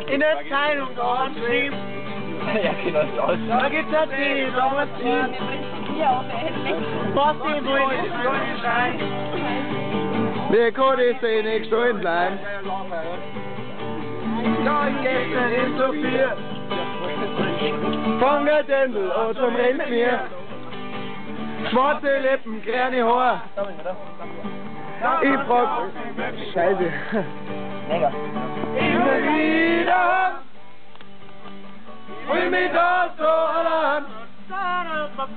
In der Zeitung dort schrieb. Ja, genau, das aus. Da gibt's Artikel, da muss ziehen. Was die wollen, scheint. Wir können sie nicht stehen bleiben. Ja, ich gestern nicht so viel. Von der Dändel und zum Rentner. Schwarze Lippen, grüne Haare. Ich frag... Scheiße. Immer wieder will mich das so allein. Was